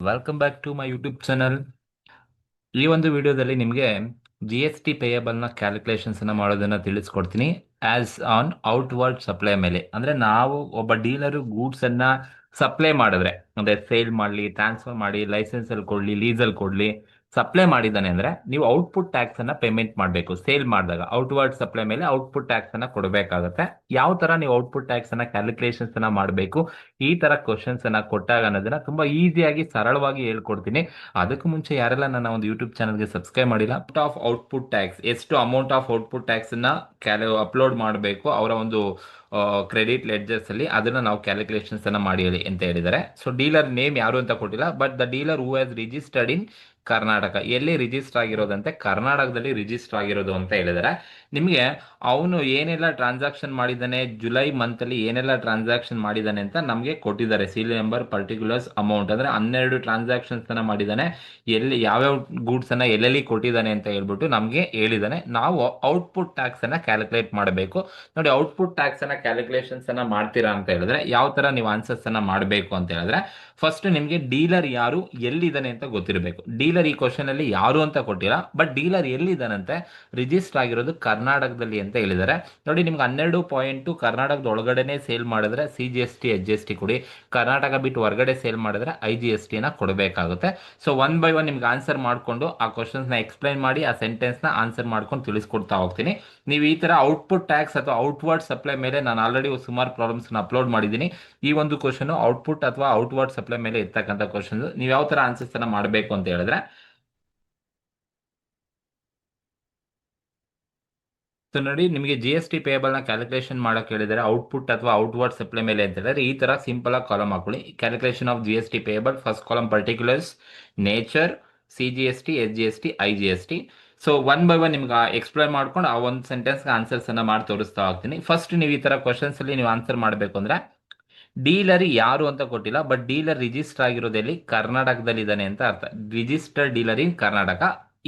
Welcome back to my YouTube channel. ಈ ಒಂದು ವಿಡಿಯೋದಲ್ಲಿ ನಿಮಗೆ ಜಿ ಎಸ್ ಟಿ ಪೇಯಬಲ್ನ ಕ್ಯಾಲ್ಕುಲೇಷನ್ಸನ್ನು ಮಾಡೋದನ್ನು ತಿಳಿಸ್ಕೊಡ್ತೀನಿ. ಆಸ್ ಆನ್ ಔಟ್ವರ್ಡ್ ಸಪ್ಲೈ ಮೇಲೆ, ಅಂದರೆ ನಾವು ಒಬ್ಬ ಡೀಲರು ಗೂಡ್ಸನ್ನು ಸಪ್ಲೈ ಮಾಡಿದ್ರೆ, ಅಂದರೆ ಸೇಲ್ ಮಾಡಲಿ, ಟ್ರಾನ್ಸ್ಫರ್ ಮಾಡಿ, ಲೈಸೆನ್ಸಲ್ಲಿ ಕೊಡಲಿ, ಲೀಸಲ್ಲಿ ಕೊಡಲಿ, ಸಪ್ಲೈ ಮಾಡಿದ್ದಾನೆ ಅಂದರೆ ನೀವು ಔಟ್ಪುಟ್ ಟ್ಯಾಕ್ಸನ್ನು ಪೇಮೆಂಟ್ ಮಾಡಬೇಕು. ಸೇಲ್ ಮಾಡಿದಾಗ ಔಟ್ವರ್ಡ್ ಸಪ್ಲೈ ಮೇಲೆ ಔಟ್ಪುಟ್ ಟ್ಯಾಕ್ಸನ್ನು ಕೊಡಬೇಕಾಗುತ್ತೆ. ಯಾವ ಥರ ನೀವು ಔಟ್ಪುಟ್ ಟ್ಯಾಕ್ಸನ್ನು ಕ್ಯಾಲ್ಕುಲೇಷನ್ಸನ್ನು ಮಾಡಬೇಕು, ಈ ಥರ ಕ್ವಶನ್ಸನ್ನು ಕೊಟ್ಟಾಗ ಅನ್ನೋದನ್ನು ತುಂಬ ಈಸಿಯಾಗಿ ಸರಳವಾಗಿ ಹೇಳ್ಕೊಡ್ತೀನಿ. ಅದಕ್ಕೂ ಮುಂಚೆ ಯಾರೆಲ್ಲ ನನ್ನ ಒಂದು ಯೂಟ್ಯೂಬ್ ಚಾನಲ್ಗೆ ಸಬ್ಸ್ಕ್ರೈಬ್ ಮಾಡಿಲ್ಲ, ಆಫ್ ಔಟ್ಪುಟ್ ಟ್ಯಾಕ್ಸ್, ಎಷ್ಟು ಅಮೌಂಟ್ ಆಫ್ ಔಟ್ಪುಟ್ ಟ್ಯಾಕ್ಸ್ ಅನ್ನ ಅಪ್ಲೋಡ್ ಮಾಡಬೇಕು ಅವರ ಒಂದು ಕ್ರೆಡಿಟ್ ಲೆಡ್ಜರ್ಸ್ ಅಲ್ಲಿ, ಅದನ್ನ ನಾವು ಕ್ಯಾಲ್ಕುಲೇಷನ್ಸ್ ಅನ್ನ ಮಾಡಿ ಹೇಳಿ ಅಂತ ಹೇಳಿದ್ದಾರೆ. ಸೊ ಡೀಲರ್ ನೇಮ್ ಯಾರು ಅಂತ ಕೊಟ್ಟಿಲ್ಲ, but the dealer who has registered in Karnataka. ಎಲ್ಲಿ ರಿಜಿಸ್ಟರ್ ಆಗಿರೋದಂತೆ ಕರ್ನಾಟಕದಲ್ಲಿ ರಿಜಿಸ್ಟರ್ ಆಗಿರೋದು ಅಂತ ಹೇಳಿದ್ದಾರೆ. ನಿಮಗೆ ಅವನು ಏನೆಲ್ಲ ಟ್ರಾನ್ಸಾಕ್ಷನ್ ಮಾಡಿದ್ದಾನೆ, ಜುಲೈ ಮಂತ್ ಅಲ್ಲಿ ಏನೆಲ್ಲ ಟ್ರಾನ್ಸಾಕ್ಷನ್ ಮಾಡಿದ್ದಾನೆ ಅಂತ ನಮಗೆ ಕೊಟ್ಟಿದ್ದಾರೆ. ಸೀಲ್ ನಂಬರ್, ಪರ್ಟಿಕ್ಯುಲರ್ಸ್, ಅಮೌಂಟ್, ಅಂದ್ರೆ 12 ಟ್ರಾನ್ಸಾಕ್ಷನ್ಸ್ ಅನ್ನ ಮಾಡಿದ್ದಾನೆ, ಎಲ್ಲಿ ಯಾವ್ಯಾವ ಗೂಡ್ಸ್ ಅನ್ನ ಎಲ್ಲೆಲ್ಲಿ ಕೊಟ್ಟಿದ್ದಾನೆ ಅಂತ ಹೇಳ್ಬಿಟ್ಟು ನಮಗೆ ಹೇಳಿದ್ದಾನೆ. ನಾವು ಔಟ್ಪುಟ್ ಟ್ಯಾಕ್ಸ್ ಅನ್ನ ಕ್ಯಾಲ್ಕುಲೇಟ್ ಮಾಡಬೇಕು. ನೋಡಿ, ಔಟ್ಪುಟ್ ಟ್ಯಾಕ್ಸ್ ಅನ್ನ ಕ್ಯಾಲ್ಕುಲೇಷನ್ಸ್ ಅನ್ನ ಮಾಡ್ತೀರಾ ಅಂತ ಹೇಳಿದ್ರೆ ಯಾವ ತರ ನೀವು ಆನ್ಸರ್ಸ್ ಅನ್ನ ಮಾಡಬೇಕು ಅಂತ ಹೇಳಿದ್ರೆ, ಫಸ್ಟ್ ನಿಮಗೆ ಡೀಲರ್ ಯಾರು, ಎಲ್ಲಿದ್ದಾನೆ ಅಂತ ಗೊತ್ತಿರಬೇಕು. ಡೀಲರ್ ಈ ಕ್ವಶನ್ ಅಲ್ಲಿ ಯಾರು ಅಂತ ಕೊಟ್ಟಿಲ್ಲ, ಬಟ್ ಡೀಲರ್ ಎಲ್ಲಿದ್ದಾನಂತೆ, ರಿಜಿಸ್ಟರ್ ಆಗಿರೋದು ಕರ್ನಾಟಕದಲ್ಲಿ ಅಂತ ಹೇಳಿದ್ದಾರೆ. ನೋಡಿ, ನಿಮ್ಗೆ 12 ಕರ್ನಾಟಕದ ಒಳಗಡೆನೆ ಸೇಲ್ ಮಾಡಿದ್ರೆ C G S T, H G S T ಕೊಡಿ. ಕರ್ನಾಟಕ ಬಿಟ್ಟು ಹೊರಗಡೆ ಸೇಲ್ ಮಾಡಿದ್ರೆ ಐ ಜಿ ಎಸ್ ಟಿನ ಕೊಡಬೇಕಾಗುತ್ತೆ. ಸೊ ಒನ್ ಬೈ ಒನ್ ನಿಮ್ಗೆ ಆನ್ಸರ್ ಮಾಡಿಕೊಂಡು ಆ ಕ್ವಶನ್ಸ್ನ ಎಕ್ಸ್ಪ್ಲೈನ್ ಮಾಡಿ ಆ ಸೆಂಟೆನ್ಸ್ನ ಆನ್ಸರ್ ಮಾಡ್ಕೊಂಡು ತಿಳಿಸ್ಕೊಡ್ತಾ ಹೋಗ್ತೀನಿ. ನೀವು ಈ ತರ ಔಟ್ಪುಟ್ ಟ್ಯಾಕ್ಸ್ ಅಥವಾ ಔಟ್ವರ್ಡ್ ಸಪ್ಲೈ ಮೇಲೆ ನಾನು ಆಲ್ರೆಡಿ ಸುಮಾರು ಪ್ರಾಬ್ಲಮ್ಸ್ನ ಅಪ್ಲೋಡ್ ಮಾಡಿದ್ದೀನಿ. ಈ ಒಂದು ಕ್ವಶನ್ ಔಟ್ಪುಟ್ ಅಥವಾ ಔಟ್ವರ್ಡ್ ಸಪ್ಲೈ ಮೇಲೆ ಇರ್ತಕ್ಕಂಥ ಕ್ವಶನ್, ನೀವು ಯಾವ ತರ ಆನ್ಸರ್ಸ್ ಅನ್ನ ಮಾಡಬೇಕು ಅಂತ ಹೇಳಿದ್ರೆ, ಸೊ ನೋಡಿ, ನಿಮಗೆ ಜಿ ಎಸ್ ಟಿ ಪೇಬಲ್ ನ ಕ್ಯಾಲ್ಕುಲೇಷನ್ ಮಾಡಕ್ಕೆ ಹೇಳಿದರೆ ಔಟ್ಪುಟ್ ಅಥವಾ ಔಟ್ವರ್ಡ್ ಸಪ್ಲೈ ಮೇಲೆ ಅಂತ ಹೇಳಿದ್ರೆ ಈ ತರ ಸಿಂಪಲ್ ಆಗಿ ಕಾಲಮ್ ಹಾಕೊಳ್ಳಿ. Calculation of G S T payable, first column particulars, nature, C G S T, S G S T, I G S T. So one by one ನಿಮ್ಗೆ explain ಮಾಡ್ಕೊಂಡು ಆ ಒಂದು ಸೆಂಟೆನ್ಸ್ ಆನ್ಸರ್ಸ್ ಅನ್ನ ಮಾಡಿ ತೋರಿಸ್ತಾ ಹೋಗ್ತೀನಿ. ಫಸ್ಟ್ ನೀವು ಈ ತರ ಕ್ವಶನ್ಸ್ ಅಲ್ಲಿ ನೀವು ಆನ್ಸರ್ ಮಾಡಬೇಕು ಅಂದ್ರೆ, ಡೀಲರ್ ಯಾರು ಅಂತ ಕೊಟ್ಟಿಲ್ಲ, ಬಟ್ ಡೀಲರ್ ರಿಜಿಸ್ಟರ್ ಆಗಿರೋದಲ್ಲಿ ಕರ್ನಾಟಕದಲ್ಲಿ ಇದ್ದಾನೆ ಅಂತ ಅರ್ಥ. Registered dealer in Karnataka.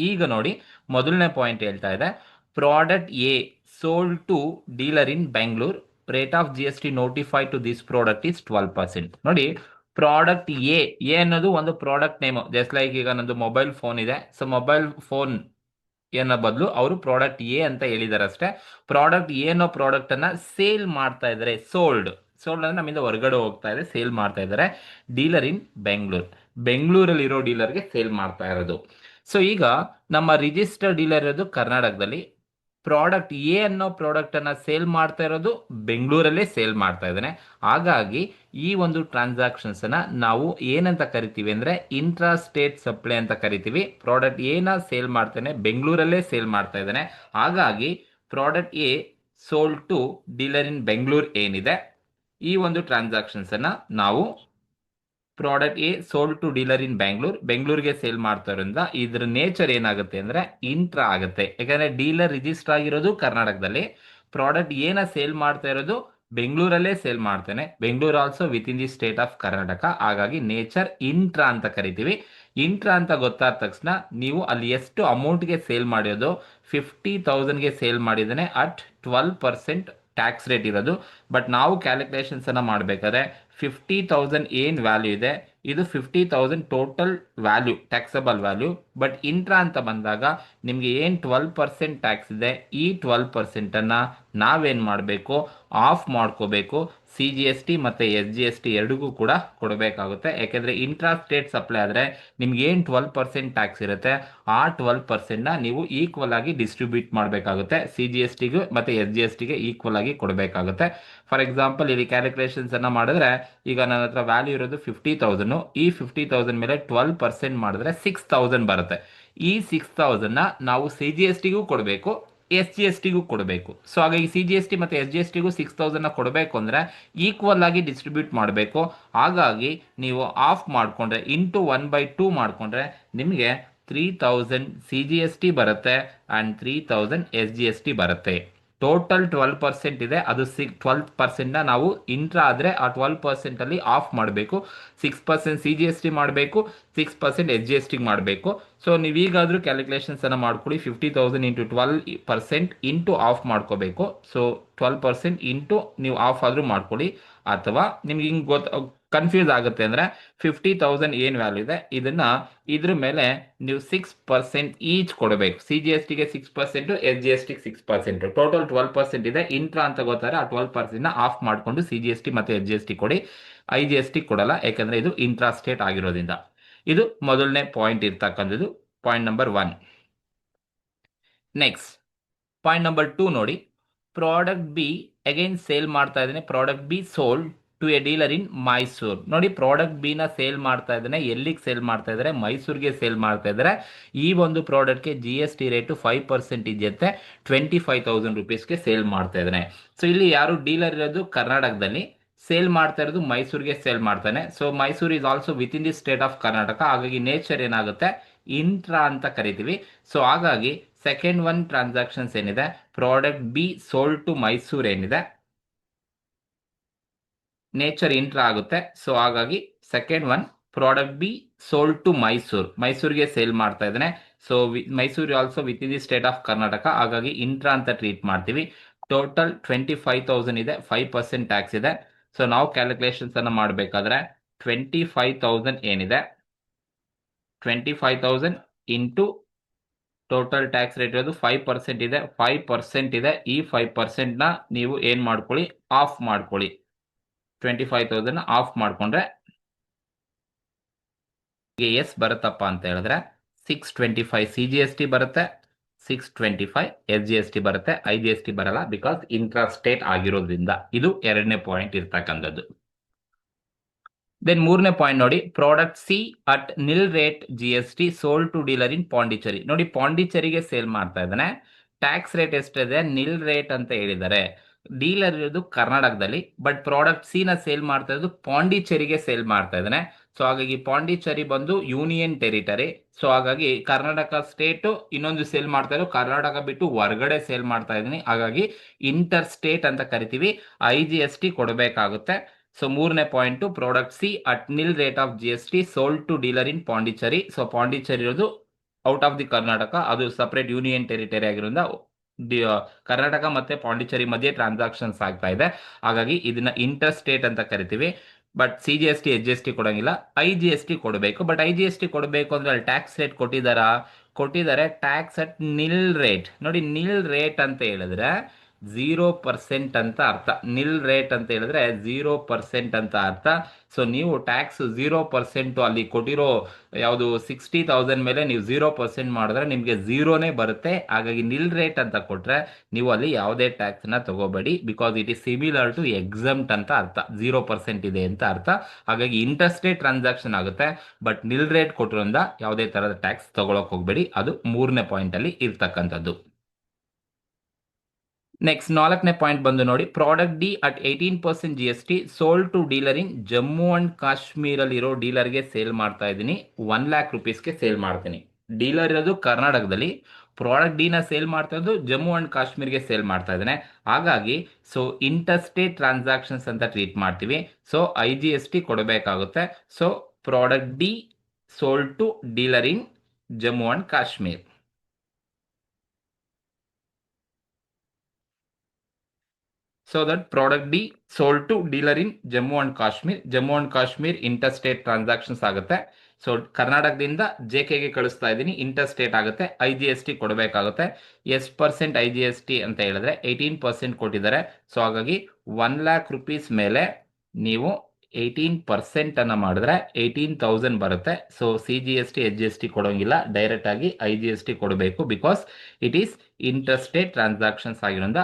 ಈಗ ನೋಡಿ, ಮೊದಲನೇ ಪಾಯಿಂಟ್ ಹೇಳ್ತಾ ಇದೆ, product a sold to dealer in Bengaluru, rate of G S T notified to this product is 12%. ನೋಡಿ, ಪ್ರಾಡಕ್ಟ್ ಎ ಅನ್ನೋದು ಒಂದು ಪ್ರಾಡಕ್ಟ್ ನೇಮ್. ಜಸ್ಟ್ ಲೈಕ್ ಈಗ ನಂದು ಮೊಬೈಲ್ ಫೋನ್ ಇದೆ, ಸೊ ಮೊಬೈಲ್ ಫೋನ್ ಏನೋ ಬದಲು ಅವರು ಪ್ರಾಡಕ್ಟ್ ಎ ಅಂತ ಹೇಳಿದಾರೆ ಅಷ್ಟೇ. ಪ್ರಾಡಕ್ಟ್ ಏನೋ ಪ್ರಾಡಕ್ಟ್ ಅನ್ನ ಸೇಲ್ ಮಾಡ್ತಾ ಇದ್ದಾರೆ. ಸೋಲ್ಡ್ ಅಂದ್ರೆ ನಮ್ಮಿಂದ ಹೊರಗಡೆ ಹೋಗ್ತಾ ಇದೆ, ಸೇಲ್ ಮಾಡ್ತಾ ಇದ್ದಾರೆ. ಡೀಲರ್ ಇನ್ ಬೆಂಗಳೂರು, ಬೆಂಗಳೂರಲ್ಲಿ ಇರೋ ಡೀಲರ್ಗೆ ಸೇಲ್ ಮಾಡ್ತಾ ಇರೋದು. ಸೊ ಈಗ ನಮ್ಮ ರಿಜಿಸ್ಟರ್ಡ್ ಡೀಲರ್ ಇರೋದು ಕರ್ನಾಟಕದಲ್ಲಿ, ಪ್ರಾಡಕ್ಟ್ ಎ ಅನ್ನೋ ಪ್ರಾಡಕ್ಟ್ ಅನ್ನ ಸೇಲ್ ಮಾಡ್ತಾ ಇರೋದು ಬೆಂಗಳೂರಲ್ಲೇ ಸೇಲ್ ಮಾಡ್ತಾ ಇದ್ದಾನೆ. ಹಾಗಾಗಿ ಈ ಒಂದು ಟ್ರಾನ್ಸಾಕ್ಷನ್ಸ್ ಅನ್ನ ನಾವು ಏನಂತ ಕರಿತೀವಿ ಅಂದ್ರೆ ಇಂಟ್ರಾ ಸ್ಟೇಟ್ ಸಪ್ಲೈ ಅಂತ ಕರಿತೀವಿ. ಪ್ರಾಡಕ್ಟ್ ಎನ ಸೇಲ್ ಮಾಡ್ತಾನೆ, ಬೆಂಗಳೂರಲ್ಲೇ ಸೇಲ್ ಮಾಡ್ತಾ ಇದ್ದಾನೆ. ಹಾಗಾಗಿ product a sold to dealer in Bengaluru ಏನಿದೆ, ಈ ಒಂದು ಟ್ರಾನ್ಸಾಕ್ಷನ್ಸ್ ಅನ್ನ ನಾವು product a sold to dealer in Bengaluru, ಬೆಂಗಳೂರಿಗೆ ಸೇಲ್ ಮಾಡ್ತಾರಿಂದ ಇದ್ರ ನೇಚರ್ ಏನಾಗುತ್ತೆ ಅಂದ್ರೆ ಇಂಟ್ರಾ ಆಗುತ್ತೆ. ಯಾಕಂದ್ರೆ ಡೀಲರ್ ರಿಜಿಸ್ಟರ್ ಆಗಿರೋದು ಕರ್ನಾಟಕದಲ್ಲಿ, ಪ್ರಾಡಕ್ಟ್ ಏನ ಸೇಲ್ ಮಾಡ್ತಾ ಇರೋದು ಬೆಂಗಳೂರಲ್ಲೇ ಸೇಲ್ ಮಾಡ್ತಾನೆ, Bengaluru also within the state of Karnataka. ಹಾಗಾಗಿ ನೇಚರ್ ಇಂಟ್ರಾ ಅಂತ ಕರಿತೀವಿ. ಇಂಟ್ರಾ ಅಂತ ಗೊತ್ತಾದ ತಕ್ಷಣ ನೀವು ಅಲ್ಲಿ ಎಷ್ಟು ಅಮೌಂಟ್ಗೆ ಸೇಲ್ ಮಾಡಿರೋದು, 50,000ಗೆ ಸೇಲ್ ಮಾಡಿದ್ದಾನೆ ಅಟ್ 12% ಟ್ಯಾಕ್ಸ್ ರೇಟ್ ಇರೋದು. ಬಟ್ ನಾವು ಕ್ಯಾಲ್ಕುಲೇಷನ್ಸ್ ಅನ್ನ ಮಾಡಬೇಕಾದ್ರೆ 50,000 ಏನ್ ವ್ಯಾಲ್ಯೂ ಇದೆ, ಇದು 50,000 total value, taxable value. But intra ಅಂತ ಬಂದಾಗ ನಿಮ್ಗೆ ಏನ್ 12% ಟ್ಯಾಕ್ಸ್ ಇದೆ, ಈ 12% ಅನ್ನ ನಾವೇನ್ ಮಾಡಬೇಕು, ಆಫ್ ಮಾಡ್ಕೋಬೇಕು. ಸಿ ಜಿ ಎಸ್ ಟಿ ಮತ್ತೆ ಎಸ್ ಜಿ ಎಸ್ ಟಿ ಎರಡಿಗೂ ಕೂಡ ಕೊಡಬೇಕಾಗುತ್ತೆ. ಯಾಕೆಂದ್ರೆ ಇಂಟ್ರಾ ಸ್ಟೇಟ್ ಸಪ್ಲೈ ಆದ್ರೆ ನಿಮ್ಗೆ ಏನ್ 12% ಟ್ಯಾಕ್ಸ್ ಇರುತ್ತೆ, ಆ 12% ನ ನೀವು ಈಕ್ವಲ್ ಆಗಿ ಡಿಸ್ಟ್ರಿಬ್ಯೂಟ್ ಮಾಡಬೇಕಾಗುತ್ತೆ. ಸಿ ಜಿ ಎಸ್ ಟಿಗೆ ಮತ್ತೆ ಎಸ್ ಜಿ ಎಸ್ ಟಿಗೆ ಈಕ್ವಲ್ ಆಗಿ ಕೊಡಬೇಕಾಗುತ್ತೆ. ಫಾರ್ ಎಕ್ಸಾಂಪಲ್ ಇಲ್ಲಿ ಕ್ಯಾಲ್ಕುಲೇಷನ್ಸ್ ಅನ್ನ ಮಾಡಿದ್ರೆ, ಈಗ ನನ್ನ ಹತ್ರ ವ್ಯಾಲ್ಯೂ ಇರೋದು 50,000, ಈ 50,000 ಮೇಲೆ 12% ಮಾಡಿದ್ರೆ 6,000 ಬರುತ್ತೆ. ಈ 6,000 ನ ನಾವು ಸಿ ಜಿ ಎಸ್ ಟಿಗೂ ಕೊಡಬೇಕು, ಎಸ್ ಜಿ ಎಸ್ ಟಿಗೂ ಕೊಡಬೇಕು. ಸೊ ಹಾಗಾಗಿ ಸಿ ಜಿ ಎಸ್ ಟಿ ಮತ್ತೆ ಎಸ್ ಜಿ ಎಸ್ ಟಿಗೂ 6,000 ಕೊಡಬೇಕು ಅಂದ್ರೆ ಈಕ್ವಲ್ ಆಗಿ ಡಿಸ್ಟ್ರಿಬ್ಯೂಟ್ ಮಾಡಬೇಕು. ಹಾಗಾಗಿ ನೀವು ಆಫ್ ಮಾಡ್ಕೊಂಡ್ರೆ ಇಂಟು 1/2 ಮಾಡ್ಕೊಂಡ್ರೆ ನಿಮಗೆ 3,000 ಸಿ ಜಿ ಎಸ್ ಟಿ ಬರುತ್ತೆ and 3,000 S G S T ಬರುತ್ತೆ. ಟೋಟಲ್ 12% ಇದೆ, ಅದು 12% ನಾವು ಇಂಟ್ರಾ ಆದರೆ ಆ 12% ಅಲ್ಲಿ ಆಫ್ ಮಾಡಬೇಕು. 6% ಸಿ ಜಿ ಎಸ್ ಟಿ ಮಾಡಬೇಕು, 6% ಎಸ್ ಜಿ ಎಸ್ ಟಿಗೆ ಮಾಡಬೇಕು. ಸೊ ನೀವೀಗಾದರೂ ಕ್ಯಾಲ್ಕುಲೇಷನ್ಸ್ ಅನ್ನು ಮಾಡ್ಕೊಳ್ಳಿ. 50,000 ಇಂಟು 12% ಇಂಟು ಆಫ್ ಮಾಡ್ಕೋಬೇಕು. ಸೊ 12% ಇಂಟು ನೀವು ಆಫ್ ಆದರೂ ಮಾಡ್ಕೊಳ್ಳಿ, ಅಥವಾ ನಿಮ್ಗೆ ಹಿಂಗೆ ಕನ್ಫ್ಯೂಸ್ ಆಗುತ್ತೆ ಅಂದರೆ 50,000 ಏನು ವ್ಯಾಲ್ಯೂ ಇದೆ ಇದನ್ನ ಇದ್ರ ಮೇಲೆ ನೀವು 6% ಈಚ್ ಕೊಡಬೇಕು. CGSTಗೆ 6%, SGSTಗೆ 6%, ಟೋಟಲ್ 12% ಇದೆ. ಇಂಟ್ರಾ ಅಂತ ಗೊತ್ತಾರೆ, ಆ 12% ಆಫ್ ಮಾಡಿಕೊಂಡು CGST ಮತ್ತು SGST ಕೊಡಿ. IGST ಕೊಡಲ್ಲ, ಯಾಕಂದ್ರೆ ಇದು ಇಂಟ್ರಾ ಸ್ಟೇಟ್ ಆಗಿರೋದ್ರಿಂದ. ಇದು ಮೊದಲನೇ ಪಾಯಿಂಟ್ ಇರ್ತಕ್ಕಂಥದ್ದು, point number 1. Next point number 2 ನೋಡಿ. ಪ್ರಾಡಕ್ಟ್ ಬಿ ಅಗೈನ್ ಸೇಲ್ ಮಾಡ್ತಾ ಇದ್ದಾನೆ. Product B sold to a dealer in Mysuru. ನೋಡಿ, ಪ್ರಾಡಕ್ಟ್ ಬಿ ನ ಸೇಲ್ ಮಾಡ್ತಾ ಇದ್ದಾನೆ. ಎಲ್ಲಿಗೆ ಸೇಲ್ ಮಾಡ್ತಾ ಇದ್ದಾರೆ? ಮೈಸೂರಿಗೆ ಸೇಲ್ ಮಾಡ್ತಾ ಇದ್ದಾರೆ. ಈ ಒಂದು ಪ್ರಾಡಕ್ಟ್ಗೆ GST ರೇಟು 5% ಇದೆಯಂತೆ. 25,000 ರುಪೀಸ್ಗೆ ಸೇಲ್ ಮಾಡ್ತಾ ಇದ್ದಾನೆ. ಸೊ ಇಲ್ಲಿ ಯಾರು ಡೀಲರ್ ಇರೋದು ಕರ್ನಾಟಕದಲ್ಲಿ, ಸೇಲ್ ಮಾಡ್ತಾ ಇರೋದು ಮೈಸೂರಿಗೆ ಸೇಲ್ ಮಾಡ್ತಾನೆ. So Mysuru is also within the state of Karnataka. ಹಾಗಾಗಿ ನೇಚರ್ ಏನಾಗುತ್ತೆ, ಇಂಟ್ರಾ ಅಂತ ಕರಿತೀವಿ. ಸೊ ಹಾಗಾಗಿ ಸೆಕೆಂಡ್ ಒನ್ ಟ್ರಾನ್ಸಾಕ್ಷನ್ಸ್ ಏನಿದೆ, product B sold to Mysuru ಏನಿದೆ, ನೇಚರ್ ಇಂಟ್ರಾ ಆಗುತ್ತೆ. ಸೊ ಹಾಗಾಗಿ second one product B sold to Mysuru, ಮೈಸೂರಿಗೆ ಸೇಲ್ ಮಾಡ್ತಾ ಇದ್ದಾನೆ. So Mysuru also within the state of Karnataka, ಹಾಗಾಗಿ ಇಂಟ್ರಾ ಅಂತ ಟ್ರೀಟ್ ಮಾಡ್ತೀವಿ. ಟೋಟಲ್ 25,000 ಇದೆ, 5% ಟ್ಯಾಕ್ಸ್ ಇದೆ. ಸೊ ನಾವು ಕ್ಯಾಲ್ಕುಲೇಷನ್ಸ್ ಅನ್ನು ಮಾಡಬೇಕಾದ್ರೆ 25,000 ಏನಿದೆ, 25,000 ಇಂಟು ಟೋಟಲ್ ಟ್ಯಾಕ್ಸ್ ರೇಟ್ ಇರೋದು 5% ಇದೆ, 5% ಇದೆ. ಈ 5% ನ ನೀವು ಏನ್ ಮಾಡ್ಕೊಳ್ಳಿ, ಆಫ್ ಮಾಡ್ಕೊಳ್ಳಿ. 25,000 ಆಫ್ ಮಾಡ್ಕೊಂಡ್ರೆ ಎಸ್ ಬರುತ್ತಪ್ಪ ಅಂತ ಹೇಳಿದ್ರೆ 625 CGST ಬರುತ್ತೆ, 625 SGST ಬರುತ್ತೆ, IGST ಬರಲ್ಲ, ಬಿಕಾಸ್ ಇಂಟ್ರಾ ಸ್ಟೇಟ್ ಆಗಿರೋದ್ರಿಂದ. ಇದು ಎರಡನೇ ಪಾಯಿಂಟ್ ಇರ್ತಕ್ಕಂಥದ್ದು. ದೆನ್ ಮೂರನೇ ಪಾಯಿಂಟ್ ನೋಡಿ, product C at nil rate GST sold to dealer in Pondicherry. ನೋಡಿ, ಪಾಂಡಿಚೇರಿಗೆ ಸೇಲ್ ಮಾಡ್ತಾ ಇದ್ದಾನೆ. ಟ್ಯಾಕ್ಸ್ ರೇಟ್ ಎಷ್ಟಿದೆ, ನಿಲ್ ರೇಟ್ ಅಂತ ಹೇಳಿದ್ದಾರೆ. ಡೀಲರ್ ಇರೋದು ಕರ್ನಾಟಕದಲ್ಲಿ, ಬಟ್ ಪ್ರಾಡಕ್ಟ್ ಸಿ ನ ಸೇಲ್ ಮಾಡ್ತಾ ಇರೋದು ಪಾಂಡಿಚೇರಿಗೆ ಸೇಲ್ ಮಾಡ್ತಾ ಇದ್ದಾನೆ. ಸೊ ಹಾಗಾಗಿ ಪಾಂಡಿಚೇರಿ ಬಂದು ಯೂನಿಯನ್ ಟೆರಿಟರಿ. ಸೊ ಹಾಗಾಗಿ ಕರ್ನಾಟಕ ಸ್ಟೇಟ್ ಇನ್ನೊಂದು ಸೇಲ್ ಮಾಡ್ತಾ ಇರೋ, ಕರ್ನಾಟಕ ಬಿಟ್ಟು ಹೊರಗಡೆ ಸೇಲ್ ಮಾಡ್ತಾ ಇದ್ದೀನಿ. ಹಾಗಾಗಿ ಇಂಟರ್ ಸ್ಟೇಟ್ ಅಂತ ಕರಿತೀವಿ. IGST ಕೊಡಬೇಕಾಗುತ್ತೆ. ಸೊ ಮೂರನೇ point, product C at nil rate of GST sold to dealer in Pondicherry. So Pondicherry ಇರೋದು ಔಟ್ ಆಫ್ ದಿ ಕರ್ನಾಟಕ, ಅದು ಸಪರೇಟ್ ಯೂನಿಯನ್ ಟೆರಿಟರಿ ಆಗಿರೋದ್ರಿಂದ ಕರ್ನಾಟಕ ಮತ್ತೆ ಪಾಂಡಿಚೇರಿ ಮಧ್ಯೆ ಟ್ರಾನ್ಸಾಕ್ಷನ್ಸ್ ಆಗ್ತಾ ಇದೆ. ಹಾಗಾಗಿ ಇದನ್ನ ಇಂಟರ್ ಸ್ಟೇಟ್ ಅಂತ ಕರಿತೀವಿ. ಬಟ್ CGST SGST ಕೊಡಂಗಿಲ್ಲ, IGST ಕೊಡಬೇಕು. ಬಟ್ IGST ಕೊಡಬೇಕು ಅಂದ್ರೆ ಅಲ್ಲಿ ಟ್ಯಾಕ್ಸ್ ರೇಟ್ ಕೊಟ್ಟಿದ್ದಾರೆ. Tax at nil rate. ನೋಡಿ, ನಿಲ್ ರೇಟ್ ಅಂತ ಹೇಳಿದ್ರೆ 0% ಅಂತ ಅರ್ಥ. ನಿಲ್ ರೇಟ್ ಅಂತ ಹೇಳಿದ್ರೆ 0% ಅಂತ ಅರ್ಥ. ಸೊ ನೀವು ಟ್ಯಾಕ್ಸ್ 0% ಅಲ್ಲಿ ಕೊಟ್ಟಿರೋ ಯಾವುದು 60,000 ಮೇಲೆ ನೀವು 0% ಮಾಡಿದ್ರೆ ನಿಮಗೆ ಝೀರೋನೇ ಬರುತ್ತೆ. ಹಾಗಾಗಿ ನಿಲ್ ರೇಟ್ ಅಂತ ಕೊಟ್ರೆ ನೀವು ಅಲ್ಲಿ ಯಾವುದೇ ಟ್ಯಾಕ್ಸ್ ನ ತಗೋಬೇಡಿ, because it is similar to exempt ಅಂತ ಅರ್ಥ. 0% ಇದೆ ಅಂತ ಅರ್ಥ. ಹಾಗಾಗಿ ಇಂಟರ್ಸ್ಟೇಟ್ ಟ್ರಾನ್ಸಾಕ್ಷನ್ ಆಗುತ್ತೆ, ಬಟ್ ನಿಲ್ ರೇಟ್ ಕೊಟ್ಟಿರೋದ್ರಿಂದ ಯಾವುದೇ ತರಹದ ಟ್ಯಾಕ್ಸ್ ತಗೊಳಕ್ ಹೋಗ್ಬೇಡಿ. ಅದು ಮೂರನೇ ಪಾಯಿಂಟ್ ಅಲ್ಲಿ ಇರ್ತಕ್ಕಂಥದ್ದು. ನೆಕ್ಸ್ಟ್ ನಾಲ್ಕನೇ ಪಾಯಿಂಟ್ ಬಂದು ನೋಡಿ, product D at 18% GST sold to dealer in Jammu and Kashmir ಅಲ್ಲಿ ಇರೋ ಡೀಲರ್ಗೆ ಸೇಲ್ ಮಾಡ್ತಾ ಇದ್ದೀನಿ. 1 lakh ರುಪೀಸ್ಗೆ ಸೇಲ್ ಮಾಡ್ತೀನಿ. ಡೀಲರ್ ಇರೋದು ಕರ್ನಾಟಕದಲ್ಲಿ, ಪ್ರಾಡಕ್ಟ್ ಡಿ ನ ಸೇಲ್ ಮಾಡ್ತಾ ಇರೋದು ಜಮ್ಮು ಅಂಡ್ ಕಾಶ್ಮೀರ್ಗೆ ಸೇಲ್ ಮಾಡ್ತಾ ಇದ್ದಾನೆ. ಹಾಗಾಗಿ ಸೊ ಇಂಟರ್ ಸ್ಟೇಟ್ ಟ್ರಾನ್ಸಾಕ್ಷನ್ಸ್ ಅಂತ ಟ್ರೀಟ್ ಮಾಡ್ತೀವಿ. ಸೊ IGST ಕೊಡಬೇಕಾಗುತ್ತೆ. So product D sold to dealer in Jammu and Kashmir. So that product D sold to dealer in Jammu and Kashmir. Jammu and Kashmir interstate transactions ಆಗುತ್ತೆ. So ಕರ್ನಾಟಕದಿಂದ JKಗೆ ಕಳಿಸ್ತಾ ಇದ್ದೀನಿ, interstate ಆಗುತ್ತೆ. IGST ಕೊಡಬೇಕಾಗುತ್ತೆ. ಎಷ್ಟು% IGST ಅಂತ ಹೇಳಿದ್ರೆ 18% ಕೊಟ್ಟಿದ್ದಾರೆ. ಸೊ ಹಾಗಾಗಿ 1 lakh rupees ಮೇಲೆ ನೀವು 18% ಅನ್ನ ಮಾಡಿದ್ರೆ 18,000 ಬರುತ್ತೆ. ಸೊ CGST SGST ಕೊಡೋಂಗಿಲ್ಲ, ಡೈರೆಕ್ಟ್ ಆಗಿ IGST ಕೊಡಬೇಕು, because it is interstate transactions ಆಗಿರೋದ್ರಿಂದ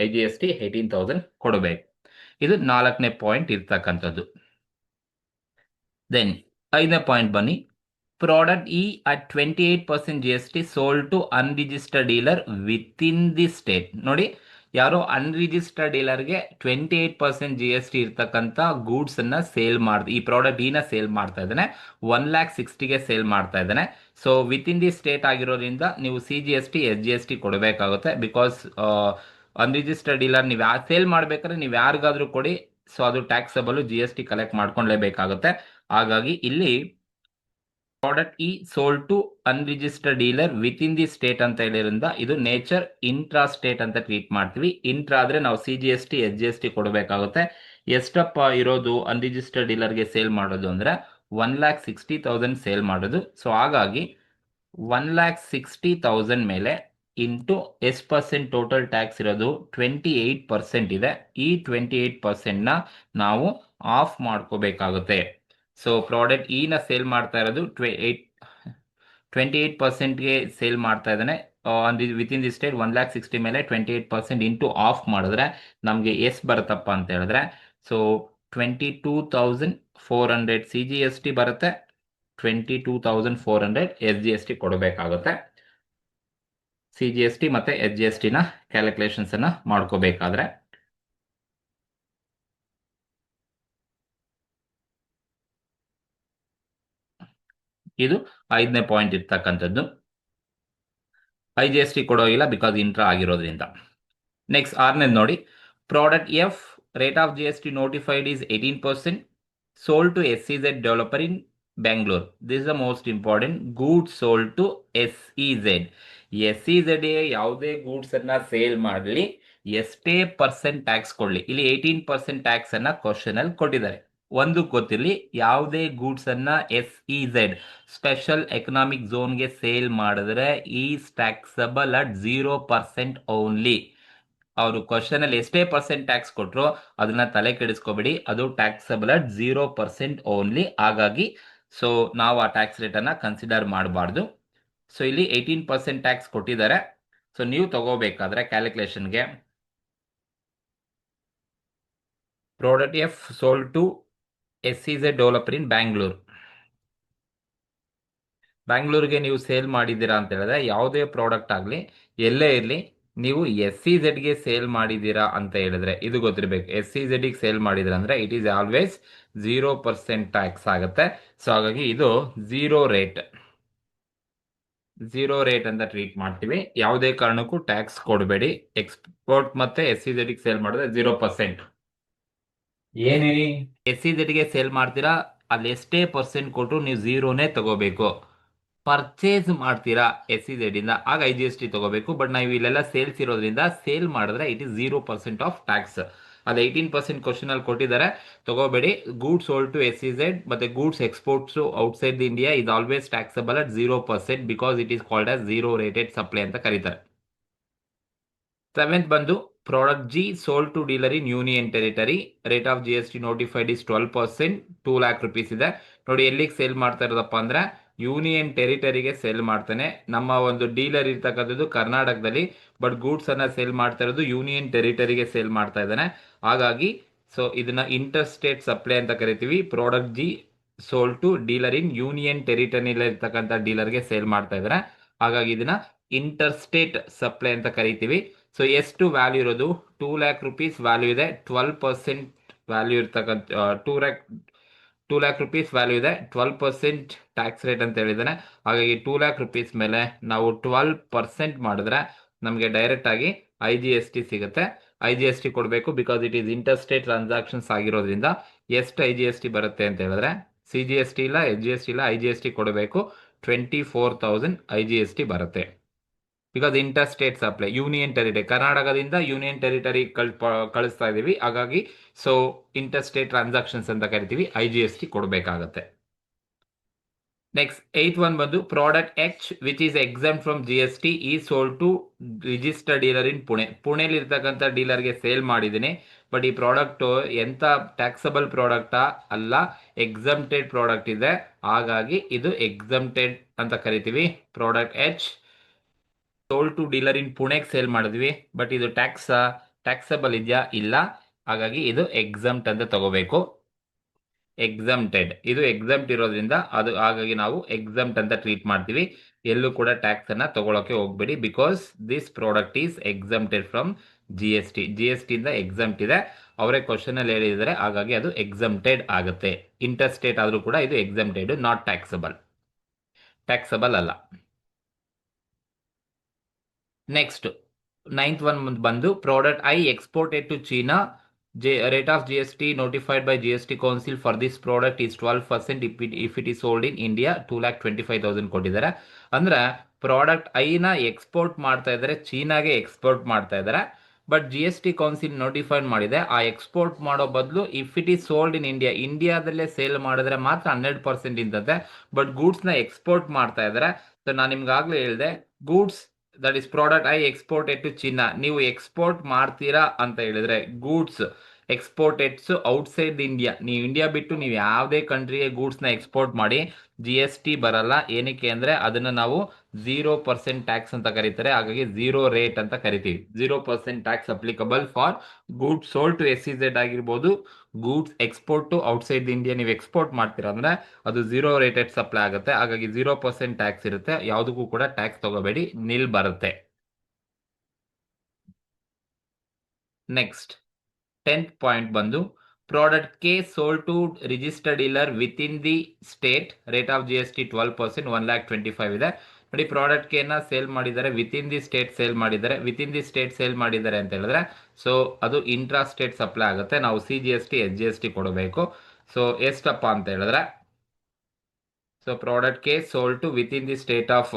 IGST 18,000 ಕೊಡಬೇಕು. ಇದು ನಾಲ್ಕನೇ ಪಾಯಿಂಟ್ ಇರ್ತಕ್ಕಂಥದ್ದು. ದೆನ್ ಐದನೇ ಪಾಯಿಂಟ್ ಬನ್ನಿ, product E at 28% GST sold to unregistered dealer within the state. ನೋಡಿ, ಯಾರೋ ಅನ್ರಿಜಿಸ್ಟರ್ಡ್ ಡೀಲರ್ಗೆ 28% GST ಇರ್ತಕ್ಕಂಥ ಗೂಡ್ಸ್ ಅನ್ನ ಸೇಲ್ ಈ ಪ್ರಾಡಕ್ಟ್ ನ ಸೇಲ್ ಮಾಡ್ತಾ ಇದ್ದಾನೆ. 1,60,000ಗೆ ಸೇಲ್ ಮಾಡ್ತಾ ಇದ್ದಾನೆ. So within the state ಆಗಿರೋದ್ರಿಂದ ನೀವು CGST SGST ಕೊಡಬೇಕಾಗುತ್ತೆ, ಬಿಕಾಸ್ ಅನ್ರಿಜಿಸ್ಟರ್ಡ್ ಡೀಲರ್ ನೀವು ಸೇಲ್ ಮಾಡ್ಬೇಕಾದ್ರೆ ನೀವು ಯಾರಿಗಾದ್ರೂ ಕೊಡಿ, ಸೊ ಅದು ಟ್ಯಾಕ್ಸಬಲ್, GST ಕಲೆಕ್ಟ್ ಮಾಡ್ಕೊಳ್ಳೇಬೇಕಾಗುತ್ತೆ. ಹಾಗಾಗಿ ಇಲ್ಲಿ product E sold to unregistered dealer within the state ಅಂತ ಹೇಳಿರೋದ್ರಿಂದ ಇದು ನೇಚರ್ ಇಂಟ್ರಾ ಸ್ಟೇಟ್ ಅಂತ ಟ್ರೀಟ್ ಮಾಡ್ತೀವಿ. ಇಂಟ್ರಾ ಆದ್ರೆ ನಾವು CGST SGST ಕೊಡಬೇಕಾಗುತ್ತೆ. ಎಷ್ಟಪ್ಪ ಇರೋದು ಅನ್ರಿಜಿಸ್ಟರ್ಡ್ ಡೀಲರ್ಗೆ ಸೇಲ್ ಮಾಡೋದು ಅಂದ್ರೆ 1,60,000 ಸೇಲ್ ಮಾಡೋದು. ಸೊ ಹಾಗಾಗಿ 1,60,000 ಮೇಲೆ ಇಂಟು ಎಷ್ಟು ಪರ್ಸೆಂಟ್ ಟೋಟಲ್ ಟ್ಯಾಕ್ಸ್ ಇರೋದು 28% ಇದೆ. ಈ 28%ನ ನಾವು ಆಫ್ ಮಾಡ್ಕೋಬೇಕಾಗುತ್ತೆ. ಸೊ ಪ್ರಾಡಕ್ಟ್ ಇನ ಸೇಲ್ ಮಾಡ್ತಾ ಇರೋದು 28%ಗೆ ಸೇಲ್ ಮಾಡ್ತಾ ಇದ್ದಾನೆ ವಿತ್ ಇನ್ ದಿ ಸ್ಟೇಟ್ 1,60,000 ಮೇಲೆ 28% ಇಂಟು ಆಫ್ ಮಾಡಿದ್ರೆ ನಮಗೆ ಎಷ್ಟು ಬರುತ್ತಪ್ಪ ಅಂತ ಹೇಳಿದ್ರೆ, ಸೊ 22,400 CGST ಬರುತ್ತೆ, 22,400 SGST ಕೊಡಬೇಕಾಗುತ್ತೆ. CGST ಮತ್ತೆ SGSTನ ಕ್ಯಾಲ್ಕುಲೇಷನ್ಸ್ ಅನ್ನ ಮಾಡ್ಕೋಬೇಕಾದ್ರೆ ಇದು 5ನೇ ಪಾಯಿಂಟ್ ಇರ್ತಕ್ಕಂಥದ್ದು. IGST ಕೊಡೋಗಿಲ್ಲ ಬಿಕಾಸ್ ಇಂಟ್ರಾ ಆಗಿರೋದ್ರಿಂದ. ನೆಕ್ಸ್ಟ್ 6ನೇದು ನೋಡಿ, product F rate of GST notified is 18%, sold to SEZ developer in Bangalore. This is the most important. Goods sold to SEZ. SEZ ಯಾವುದೇ ಗೂಡ್ಸ್ ಅನ್ನ ಸೇಲ್ ಮಾಡಲಿ ಎಷ್ಟೇ ಪರ್ಸೆಂಟ್ ಟ್ಯಾಕ್ಸ್ ಕೊಡಲಿ, ಇಲ್ಲಿ 18% ಟ್ಯಾಕ್ಸ್ ಅನ್ನ ಕ್ವಶನ್ ಅಲ್ಲಿ ಕೊಟ್ಟಿದ್ದಾರೆ. ಒಂದು ಗೊತ್ತಿರಲಿ, ಯಾವುದೇ ಗೂಡ್ಸ್ ಅನ್ನ SEZ ಸ್ಪೆಷಲ್ ಎಕನಾಮಿಕ್ ಝೋನ್ಗೆ ಸೇಲ್ ಮಾಡಿದ್ರೆ ಈಸ್ ಟ್ಯಾಕ್ಸಬಲ್ ಅಟ್ 0% ಓನ್ಲಿ. ಅವರು ಕ್ವಶನ್ ಅಲ್ಲಿ ಎಷ್ಟೇ ಪರ್ಸೆಂಟ್ ಟ್ಯಾಕ್ಸ್ ಕೊಟ್ಟರು ಅದನ್ನ ತಲೆ ಕೆಡಿಸ್ಕೋಬೇಡಿ, ಅದು ಟ್ಯಾಕ್ಸಬಲ್ ಅಟ್ 0% ಓನ್ಲಿ. ಹಾಗಾಗಿ ಸೊ ನಾವು ಆ ಟ್ಯಾಕ್ಸ್ ರೇಟ್ ಅನ್ನ ಕನ್ಸಿಡರ್ ಮಾಡಬಾರ್ದು. ಸೊ ಇಲ್ಲಿ 18% ಟ್ಯಾಕ್ಸ್ ಕೊಟ್ಟಿದ್ದಾರೆ. ಸೊ ನೀವು ತಗೋಬೇಕಾದ್ರೆ ಕ್ಯಾಲ್ಕುಲೇಷನ್ಗೆ product F sold to SEZ developer in Bangalore. ಬ್ಯಾಂಗ್ಳೂರ್ಗೆ ನೀವು ಸೇಲ್ ಮಾಡಿದ್ದೀರಾ ಅಂತ ಹೇಳಿದ್ರೆ ಯಾವುದೇ ಪ್ರಾಡಕ್ಟ್ ಆಗಲಿ ಎಲ್ಲೇ ಇರಲಿ, ನೀವು SEZಗೆ ಸೇಲ್ ಮಾಡಿದ್ದೀರಾ ಅಂತ ಹೇಳಿದ್ರೆ ಇದು ಗೊತ್ತಿರಬೇಕು. SEZಗೆ ಸೇಲ್ ಮಾಡಿದ್ರೆ ಅಂದ್ರೆ ಇಟ್ ಈಸ್ ಆಲ್ವೇಸ್ 0% ಟ್ಯಾಕ್ಸ್ ಆಗುತ್ತೆ. ಸೊ ಹಾಗಾಗಿ ಇದು ಝೀರೋ ರೇಟ್ ಅಂತ ಟ್ರೀಟ್ ಮಾಡ್ತೀವಿ. ಯಾವುದೇ ಕಾರಣಕ್ಕೂ ಟ್ಯಾಕ್ಸ್ ಕೊಡಬೇಡಿ. ಎಕ್ಸ್ಪೋರ್ಟ್ ಮತ್ತೆ SEZಗೆ ಸೇಲ್ ಮಾಡಿದ್ರೆ 0%. ಏನೇನಿ SEZಗೆ ಸೇಲ್ ಮಾಡ್ತೀರಾ ಅಲ್ಲಿ ಎಷ್ಟೇ ಪರ್ಸೆಂಟ್ ಕೊಟ್ಟರು ನೀವು ಝೀರೋನೇ ತಗೋಬೇಕು. ಪರ್ಚೇಸ್ ಮಾಡ್ತೀರಾ SEZ ಇಂದ ಆಗ IGST ತಗೋಬೇಕು. ಬಟ್ ನಾವು ಇಲ್ಲೆಲ್ಲ ಸೇಲ್ಸ್ ಇರೋದ್ರಿಂದ ಸೇಲ್ ಮಾಡಿದ್ರೆ ಇಟ್ ಇಸ್ 0% ಆಫ್ ಟ್ಯಾಕ್ಸ್. ಅದು 18% ಕ್ವಶನ್ ಅಲ್ಲಿ ಕೊಟ್ಟಿದ್ದಾರೆ, ತಗೋಬೇಡಿ. ಗೂಡ್ಸ್ ಸೋಲ್ಡ್ ಟು SEZ ಮತ್ತೆ goods exports outside the India is always taxable at 0% because it is called as zero rated supply ಅಂತ ಕರೀತಾರೆ. 7th ಬಂದು product G sold to dealer in union territory. Rate of GST notified is 12%, 2 lakh rupees ಇದೆ. ನೋಡಿ ಎಲ್ಲಿಗೆ sale ಮಾಡ್ತಾ ಇರೋದಪ್ಪ ಅಂದ್ರೆ union ಟೆರಿಟರಿಗೆ sale ಮಾಡ್ತಾನೆ. ನಮ್ಮ ಒಂದು ಡೀಲರ್ ಇರ್ತಕ್ಕಂಥದ್ದು ಕರ್ನಾಟಕದಲ್ಲಿ, ಬಟ್ ಗೂಡ್ಸ್ ಅನ್ನ ಸೇಲ್ ಮಾಡ್ತಾ ಇರೋದು ಯೂನಿಯನ್ ಟೆರಿಟರಿಗೆ ಸೇಲ್ ಮಾಡ್ತಾ ಇದ್ದಾನೆ. ಹಾಗಾಗಿ ಸೊ ಇದನ್ನ ಇಂಟರ್ ಸ್ಟೇಟ್ ಸಪ್ಲೈ ಅಂತ ಕರಿತೀವಿ. Product G sold to dealer in union territory ಇರ್ತಕ್ಕಂಥ ಡೀಲರ್ಗೆ ಸೇಲ್ ಮಾಡ್ತಾ ಇದ್ದಾರೆ. ಹಾಗಾಗಿ ಇದನ್ನ ಇಂಟರ್ ಸ್ಟೇಟ್ ಸಪ್ಲೈ ಅಂತ ಕರಿತೀವಿ. ಸೊ ಎಷ್ಟು ವ್ಯಾಲ್ಯೂ ಇರೋದು 2 lakh rupees ವ್ಯಾಲ್ಯೂ ಇದೆ. 12% ವ್ಯಾಲ್ಯೂ ಇರ್ತಕ್ಕಂಥ 2 lakh rupees ವ್ಯಾಲ್ಯೂ ಇದೆ. 12% ಟ್ಯಾಕ್ಸ್ ರೇಟ್ ಅಂತ ಹೇಳಿದ್ದಾನೆ. ಹಾಗಾಗಿ 2 lakh rupees ಮೇಲೆ ನಾವು 12% ಮಾಡಿದ್ರೆ ನಮಗೆ ಡೈರೆಕ್ಟ್ ಆಗಿ IGST ಸಿಗುತ್ತೆ. IGST ಕೊಡಬೇಕು because it is inter state transactions ಆಗಿರೋದ್ರಿಂದ. ಎಷ್ಟು IGST ಬರುತ್ತೆ ಅಂತ ಹೇಳಿದ್ರೆ CGST ಇಲ್ಲ, SGST ಇಲ್ಲ, IGST ಕೊಡಬೇಕು. 24,000 IGST ಬರುತ್ತೆ. Because inter state supply union territory, ಕರ್ನಾಟಕದಿಂದ ಯೂನಿಯನ್ ಟೆರಿಟರಿ ಕಳಿಸ್ತಾ ಇದೀವಿ. ಹಾಗಾಗಿ ಸೊ ಇಂಟರ್ ಸ್ಟೇಟ್ ಟ್ರಾನ್ಸಾಕ್ಷನ್ಸ್ ಅಂತ ಕರಿತೀವಿ, IGST ಕೊಡಬೇಕಾಗತ್ತೆ. ನೆಕ್ಸ್ಟ್ 8th ಒನ್ ಬಂದು product H which is exempt from GST ಈ sold to register dealer in Pune. ಪುಣೆಲಿ ಇರ್ತಕ್ಕಂಥ ಡೀಲರ್ಗೆ ಸೇಲ್ ಮಾಡಿದ್ದೀನಿ. ಬಟ್ ಈ ಪ್ರಾಡಕ್ಟ್ ಎಂತ ಟ್ಯಾಕ್ಸಬಲ್ ಪ್ರಾಡಕ್ಟಾ ಅಲ್ಲ, ಎಕ್ಸಮ್ಟೆಡ್ ಪ್ರಾಡಕ್ಟ್ ಇದೆ. ಹಾಗಾಗಿ ಇದು ಎಕ್ಸಮ್ಟೆಡ್ ಅಂತ ಕರಿತೀವಿ. Product H sold to dealer in ಪುಣೆಗೆ ಸೇಲ್ ಮಾಡಿದ್ವಿ. ಬಟ್ ಇದು ಟ್ಯಾಕ್ಸಬಲ್ ಇದೆಯಾ? ಇಲ್ಲ. ಹಾಗಾಗಿ ಇದು ಎಕ್ಸಮ್ಟ್ ಅಂತ ತಗೋಬೇಕು. ಎಕ್ಸಮ್ಟೆಡ್, ಇದು ಎಕ್ಸಮ್ಟ್ ಇರೋದ್ರಿಂದ ಅದು ಹಾಗಾಗಿ ನಾವು ಎಕ್ಸಮ್ಟ್ ಅಂತ ಟ್ರೀಟ್ ಮಾಡ್ತೀವಿ. ಎಲ್ಲೂ ಕೂಡ ಟ್ಯಾಕ್ಸ್ ಅನ್ನ ತಗೊಳಕ್ಕೆ ಹೋಗ್ಬೇಡಿ because this product is exempted from GST ಇಂದ ಎಕ್ಸಮ್ಟ್ ಇದೆ. ಅವರೇ ಕ್ವಶನ್ ಅಲ್ಲಿ ಹೇಳಿದ್ದಾರೆ, ಹಾಗಾಗಿ ಅದು ಎಕ್ಸಮ್ಟೆಡ್ ಆಗುತ್ತೆ. ಇಂಟರ್ ಸ್ಟೇಟ್ ಆದ್ರೂ ಕೂಡ ಇದು ಎಕ್ಸಮ್ಟೆಡ್, ನಾಟ್ ಟ್ಯಾಕ್ಸಬಲ್ ಅಲ್ಲ. ನೆಕ್ಸ್ಟ್ 9th ಒನ್ ಬಂದು product I exported to China Rate of GST notified by GST Council for this product is 12% if it is sold in India. 2,25,000 ಕೊಟ್ಟಿದ್ದಾರೆ. ಅಂದ್ರೆ product ಐನ export ಮಾಡ್ತಾ ಇದ್ದಾರೆ, ಚೀನಾಗೆ ಎಕ್ಸ್ಪೋರ್ಟ್ ಮಾಡ್ತಾ ಇದ್ದಾರೆ. ಬಟ್ GST ಕೌನ್ಸಿಲ್ ನೋಟಿಫೈಡ್ ಮಾಡಿದೆ, ಆ ಎಕ್ಸ್ಪೋರ್ಟ್ ಮಾಡೋ ಬದಲು if it is sold in India, ಇಂಡಿಯಾದಲ್ಲೇ ಸೇಲ್ ಮಾಡಿದ್ರೆ ಮಾತ್ರ 100% ಇಂತಂತೆ. ಬಟ್ ಗೂಡ್ಸ್ನ ಎಕ್ಸ್ಪೋರ್ಟ್ ಮಾಡ್ತಾ ಇದ್ದಾರೆ. ಸೊ ನಾನು ನಿಮ್ಗಾಗ್ಲೇ ಹೇಳಿದೆ, goods that is product I exported to China, ನೀವು ಎಕ್ಸ್ಪೋರ್ಟ್ ಮಾಡ್ತೀರಾ ಅಂತ ಹೇಳಿದ್ರೆ ಗೂಡ್ಸ್ ಎಕ್ಸ್ಪೋರ್ಟೆಡ್ಸ್ ಔಟ್ಸೈಡ್ ಇಂಡಿಯಾ, ನೀವು ಇಂಡಿಯಾ ಬಿಟ್ಟು ನೀವು ಯಾವುದೇ ಕಂಟ್ರಿಗೆ ಗೂಡ್ಸ್ನ ಎಕ್ಸ್ಪೋರ್ಟ್ ಮಾಡಿ GST ಬರಲ್ಲ. ಏನಕ್ಕೆ ಅಂದ್ರೆ ಅದನ್ನ ನಾವು 0% ಟ್ಯಾಕ್ಸ್ ಅಂತ ಕರೀತಾರೆ, ಹಾಗಾಗಿ ಝೀರೋ ರೇಟ್ ಅಂತ ಕರಿತೀವಿ. 0% tax applicable for goods sold to SEZ ಆಗಿರ್ಬೋದು, goods export to outside India ನೀವು ಎಕ್ಸ್ಪೋರ್ಟ್ ಮಾಡ್ತೀರಾ ಅಂದ್ರೆ ಅದು ಝೀರೋ ರೇಟೆಡ್ ಸಪ್ಲೈ ಆಗುತ್ತೆ, ಹಾಗಾಗಿ 0% ಟ್ಯಾಕ್ಸ್ ಇರುತ್ತೆ. ಯಾವುದಕ್ಕೂ ಕೂಡ ಟ್ಯಾಕ್ಸ್ ತಗೋಬೇಡಿ, ನಿಲ್ ಬರುತ್ತೆ. ನೆಕ್ಸ್ಟ್ 10th ಪಾಯಿಂಟ್ ಬಂದು product K sold to registered dealer within the state, rate of GST 12%, 1,25,000 ಇದೆ. ನೋಡಿ, ಪ್ರಾಡಕ್ಟ್ ಕೆನ ಸೇಲ್ ಮಾಡಿದ್ದಾರೆ, within the state sale ಮಾಡಿದ್ದಾರೆ. Within the state sale ಮಾಡಿದ್ದಾರೆ ಅಂತ ಹೇಳಿದ್ರೆ ಸೊ ಅದು ಇಂಟ್ರಾ ಸ್ಟೇಟ್ ಸಪ್ಲೈ ಆಗುತ್ತೆ, ನಾವು CGST SGST ಕೊಡಬೇಕು. ಸೊ ಎಷ್ಟಪ್ಪ ಅಂತ ಹೇಳಿದ್ರೆ, so product K sold to within the state of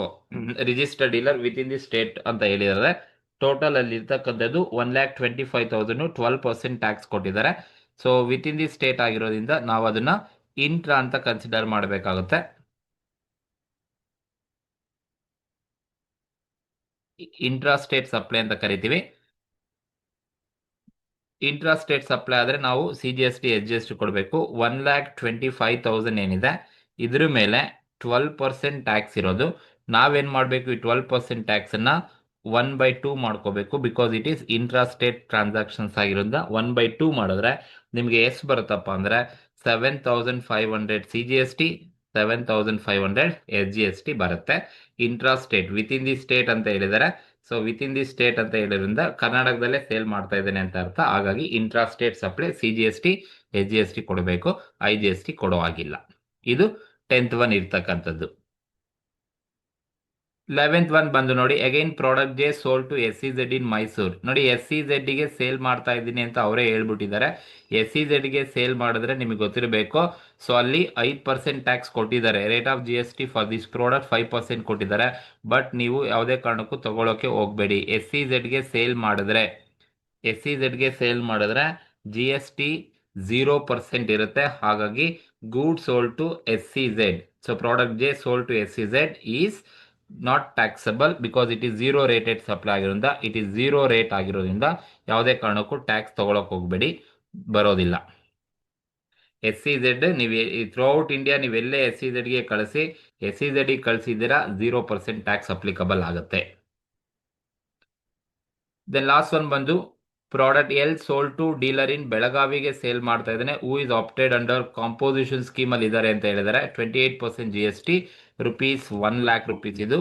registered dealer within the state ಅಂತ ಹೇಳಿದ್ದಾರೆ. ಟೋಟಲ್ ಅಲ್ಲಿ ಇರ್ತಕ್ಕಂಥದ್ದು 1,25,000, 12% ಟ್ಯಾಕ್ಸ್ ಕೊಟ್ಟಿದ್ದಾರೆ. So within the state ಆಗಿರೋದ್ರಿಂದ ನಾವು ಅದನ್ನ ಇಂಟ್ರಾ ಅಂತ ಕನ್ಸಿಡರ್ ಮಾಡಬೇಕಾಗುತ್ತೆ. ಇಂಟ್ರಾ ಸ್ಟೇಟ್ ಸಪ್ಲೈ ಅಂತ ಕರಿತೀವಿ. ಇಂಟ್ರಾ ಸ್ಟೇಟ್ ಸಪ್ಲೈ ಆದರೆ ನಾವು CGST SGST ಕೊಡಬೇಕು. 1,25,000 ಏನಿದೆ ಇದ್ರ ಮೇಲೆ 12% ಟ್ಯಾಕ್ಸ್ ಇರೋದು. ನಾವೇನ್ ಮಾಡಬೇಕು, ಈ 12% ಟ್ಯಾಕ್ಸ್ ಅನ್ನ 1/2 ಮಾಡ್ಕೋಬೇಕು, because it is intra state transactions ಆಗಿರೋದ್ರಿಂದ 1/2 ಮಾಡಿದ್ರೆ ನಿಮಗೆ ಎಷ್ಟು ಬರುತ್ತಪ್ಪ ಅಂದ್ರೆ 7,500 CGST, 7,500 SGST ಬರುತ್ತೆ. Intra state with in the state ಅಂತ ಹೇಳಿದ್ದಾರೆ. So within the state ಅಂತ ಹೇಳಿದ್ರಿಂದ ಕರ್ನಾಟಕದಲ್ಲೇ ಸೇಲ್ ಮಾಡ್ತಾ ಇದ್ದೇನೆ ಅಂತ ಅರ್ಥ. ಹಾಗಾಗಿ intra state supply CGST SGST ಕೊಡಬೇಕು, IGST ಕೊಡೋ ಆಗಿಲ್ಲ. ಇದು 10th ಒನ್ ಇರ್ತಕ್ಕಂಥದ್ದು. 11th ಒನ್ ಬಂದು ನೋಡಿ, again product J sold to SEZ in Mysuru. ನೋಡಿ, SEZ ಗೆ ಸೇಲ್ ಮಾಡ್ತಾ ಇದ್ದೀನಿ ಅಂತ ಅವರೇ ಹೇಳ್ಬಿಟ್ಟಿದ್ದಾರೆ. SEZ ಗೆ ಸೇಲ್ ಮಾಡಿದ್ರೆ ನಿಮಗೆ ಗೊತ್ತಿರಬೇಕು, ಸೊ ಅಲ್ಲಿ 5% ಟ್ಯಾಕ್ಸ್ ಕೊಟ್ಟಿದ್ದಾರೆ. Rate of GST for this product 5% ಕೊಟ್ಟಿದ್ದಾರೆ. ಬಟ್ ನೀವು ಯಾವುದೇ ಕಾರಣಕ್ಕೂ ತಗೊಳ್ಳೋಕೆ ಹೋಗಬೇಡಿ. SEZ ಗೆ ಸೇಲ್ ಮಾಡಿದ್ರೆ GST 0% ಇರುತ್ತೆ. ಹಾಗಾಗಿ good sold to SEZ, so product J sold to SEZ is not taxable because it is zero rated supply ಆಗಿರೋದ್ರಿಂದ, ಇಟ್ ಈಸ್ ಝೀರೋ ರೇಟ್ ಆಗಿರೋದ್ರಿಂದ ಯಾವುದೇ ಕಾರಣಕ್ಕೂ ಟ್ಯಾಕ್ಸ್ ತಗೊಳಕ್ ಹೋಗಬೇಡಿ, ಬರೋದಿಲ್ಲ. SEZ ನೀವು ಥ್ರೂಔಟ್ ಇಂಡಿಯಾ ನೀವೆಲ್ಲೇ SEZ ಗೆ ಕಳಿಸಿ, SEZ ಗೆ ಕಳಿಸಿದ್ದೀರಾ 0% ಟ್ಯಾಕ್ಸ್ ಅಪ್ಲಿಕಬಲ್ ಆಗುತ್ತೆ. ದೆನ್ ಲಾಸ್ಟ್ ಒನ್ ಬಂದು product L sold to dealer in ಬೆಳಗಾವಿಗೆ ಸೇಲ್ ಮಾಡ್ತಾ ಇದ್ದಾನೆ, who is opted under composition scheme ಅಲ್ಲಿ ಇದ್ದಾರೆ ಅಂತ ಹೇಳಿದ್ದಾರೆ. 28% GST, ರುಪೀಸ್ 1,00,000 rupees. ಇದು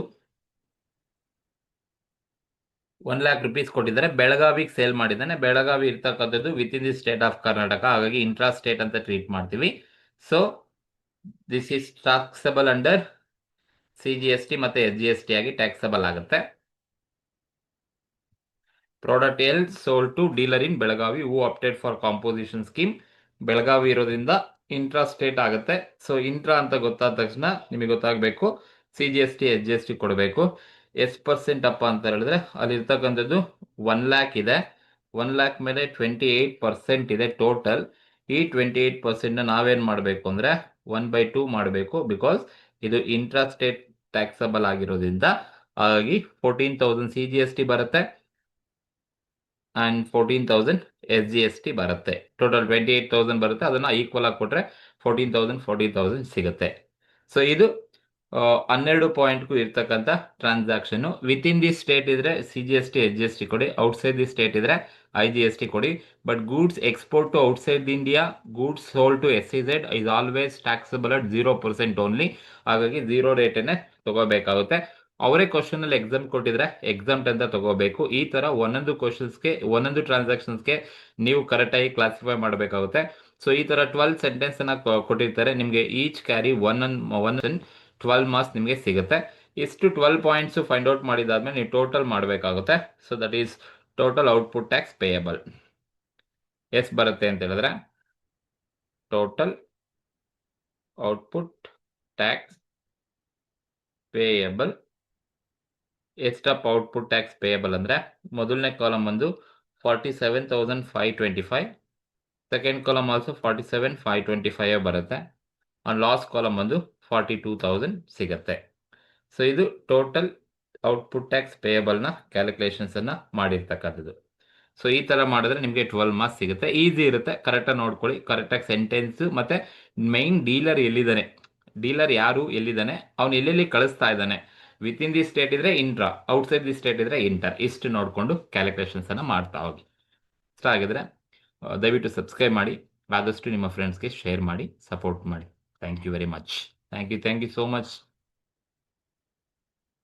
1,00,000 rupees ಕೊಟ್ಟಿದ್ದಾರೆ. ಬೆಳಗಾವಿಗೆ ಸೇಲ್ ಮಾಡಿದ್ದಾನೆ. ಬೆಳಗಾವಿ ಇರ್ತಕ್ಕಂಥದ್ದು within the state of Karnataka, ಹಾಗಾಗಿ ಇಂಟ್ರಾ ಸ್ಟೇಟ್ ಅಂತ ಟ್ರೀಟ್ ಮಾಡ್ತೀವಿ. So this is taxable under CGST ಮತ್ತೆ SGST ಆಗಿ ಟ್ಯಾಕ್ಸಬಲ್ ಆಗುತ್ತೆ. Product L sold to dealer in Belagavi who opted for composition scheme. Belagavi ಇರೋದ್ರಿಂದ ಇಂಟ್ರಾ ಸ್ಟೇಟ್ ಆಗುತ್ತೆ. ಸೊ ಇಂಟ್ರಾ ಅಂತ ಗೊತ್ತಾದ ತಕ್ಷಣ ನಿಮಗೆ ಗೊತ್ತಾಗಬೇಕು CGST SGST ಕೊಡಬೇಕು. ಎಷ್ಟು ಪರ್ಸೆಂಟ್ ಅಪ್ಪ ಅಂತ ಹೇಳಿದ್ರೆ ಅಲ್ಲಿ ಇರ್ತಕ್ಕಂಥದ್ದು 1,00,000 ಇದೆ. 1,00,000 ಮೇಲೆ 28% ಇದೆ ಟೋಟಲ್. ಈ 28% ನಾವೇನ್ ಮಾಡಬೇಕು ಅಂದ್ರೆ 1/2 ಮಾಡಬೇಕು, ಬಿಕಾಸ್ ಇದು ಇಂಟ್ರಾ ಸ್ಟೇಟ್ ಟ್ಯಾಕ್ಸಬಲ್ ಆಗಿರೋದ್ರಿಂದ. ಹಾಗಾಗಿ 14,000 CGST ಬರುತ್ತೆ ಅಂಡ್ 14,000 SGST ಬರುತ್ತೆ. ಟೋಟಲ್ 28,000 ಬರುತ್ತೆ. ಅದನ್ನ ಈಕ್ವಲ್ ಆಗಿ ಕೊಟ್ರೆ 14,000 ಸಿಗುತ್ತೆ. ಸೊ ಇದು 12 ಪಾಯಿಂಟ್ಗೂ ಇರ್ತಕ್ಕಂಥ transaction. Within the state ಇದ್ರೆ CGST SGST ಕೊಡಿ, ಔಟ್ಸೈಡ್ ದಿ ಸ್ಟೇಟ್ ಇದ್ರೆ IGST ಕೊಡಿ. But goods export to outside India, goods sold to SEZ is always taxable at 0% only. ಹಾಗಾಗಿ ಝೀರೋ ರೇಟನ್ನೇ ತಗೋಬೇಕಾಗುತ್ತೆ. ಅವರೇ ಕ್ವಶನ್ ಅಲ್ಲಿ ಎಕ್ಸಾಮ್ ಕೊಟ್ಟಿದ್ರೆ ಎಕ್ಸಾಮ್ ಅಂತ ತಗೋಬೇಕು. ಈ ತರ ಒಂದೊಂದು ಕ್ವಶನ್ಸ್ಗೆ ಒಂದೊಂದು ಟ್ರಾನ್ಸಾಕ್ಷನ್ಸ್ಗೆ ನೀವು ಕರೆಕ್ಟ್ ಆಗಿ ಕ್ಲಾಸಿಫೈ ಮಾಡಬೇಕಾಗುತ್ತೆ. ಸೊ ಈ ತರ 12 ಸೆಂಟೆನ್ಸ್ ಅನ್ನ ಕೊಟ್ಟಿರ್ತಾರೆ ನಿಮಗೆ. ಈಚ್ ಕ್ಯಾರಿ ಒನ್ 12 ಮಾರ್ಕ್ಸ್ ನಿಮಗೆ ಸಿಗುತ್ತೆ. ಇಷ್ಟು 12 ಪಾಯಿಂಟ್ಸ್ ಫೈಂಡ್ ಔಟ್ ಮಾಡಿದಾದ್ಮೇಲೆ ನೀವು ಟೋಟಲ್ ಮಾಡಬೇಕಾಗುತ್ತೆ. So that is total output tax payable. ಎಷ್ಟು ಬರುತ್ತೆ ಅಂತ ಹೇಳಿದ್ರೆ ಟೋಟಲ್ ಔಟ್ಪುಟ್ ಟ್ಯಾಕ್ಸ್ ಪೇಯಬಲ್. ಎಷ್ಟಪ್ಪ ಔಟ್ಪುಟ್ ಟ್ಯಾಕ್ಸ್ ಪೇಯಬಲ್ ಅಂದರೆ ಮೊದಲನೇ ಕಾಲಮ್ ಬಂದು 47,525, ಸೆಕೆಂಡ್ ಕಾಲಮ್ ಆಲ್ಸೋ 47,525 ಬರುತ್ತೆ. ಲಾಸ್ಟ್ ಕಾಲಮ್ ಬಂದು 42,000 ಸಿಗುತ್ತೆ. ಸೊ ಇದು ಟೋಟಲ್ ಔಟ್ಪುಟ್ ಟ್ಯಾಕ್ಸ್ ಪೇಯಬಲ್ನ ಕ್ಯಾಲ್ಕುಲೇಷನ್ಸನ್ನು ಮಾಡಿರ್ತಕ್ಕಂಥದ್ದು. ಸೊ ಈ ಥರ ಮಾಡಿದ್ರೆ ನಿಮಗೆ 12 ಮಾರ್ಕ್ಸ್ ಸಿಗುತ್ತೆ. ಈಸಿ ಇರುತ್ತೆ, ಕರೆಕ್ಟಾಗಿ ನೋಡ್ಕೊಳ್ಳಿ, ಕರೆಕ್ಟಾಗಿ ಸೆಂಟೆನ್ಸು ಮತ್ತು ಮೈನ್ ಡೀಲರ್ ಎಲ್ಲಿದ್ದಾನೆ, ಡೀಲರ್ ಯಾರು ಎಲ್ಲಿದ್ದಾನೆ, ಅವನು ಎಲ್ಲೆಲ್ಲಿ ಕಳಿಸ್ತಾ ಇದ್ದಾನೆ, ವಿತ್ ಇನ್ ದಿ ಸ್ಟೇಟ್ ಇದ್ರೆ ಇಂಟ್ರಾ, ಔಟ್ಸೈಡ್ ದಿ ಸ್ಟೇಟ್ ಇದ್ರೆ ಇಂಟರ್, ಇಷ್ಟು ನೋಡಿಕೊಂಡು ಕ್ಯಾಲ್ಕುಲೇಷನ್ಸನ್ನು ಮಾಡ್ತಾ ಹೋಗಿ. ಇಷ್ಟ ಆಗಿದ್ರೆ ದಯವಿಟ್ಟು ಸಬ್ಸ್ಕ್ರೈಬ್ ಮಾಡಿ, ಆದಷ್ಟು ನಿಮ್ಮ ಫ್ರೆಂಡ್ಸ್ಗೆ ಶೇರ್ ಮಾಡಿ, ಸಪೋರ್ಟ್ ಮಾಡಿ. Thank you very much. Thank you so much.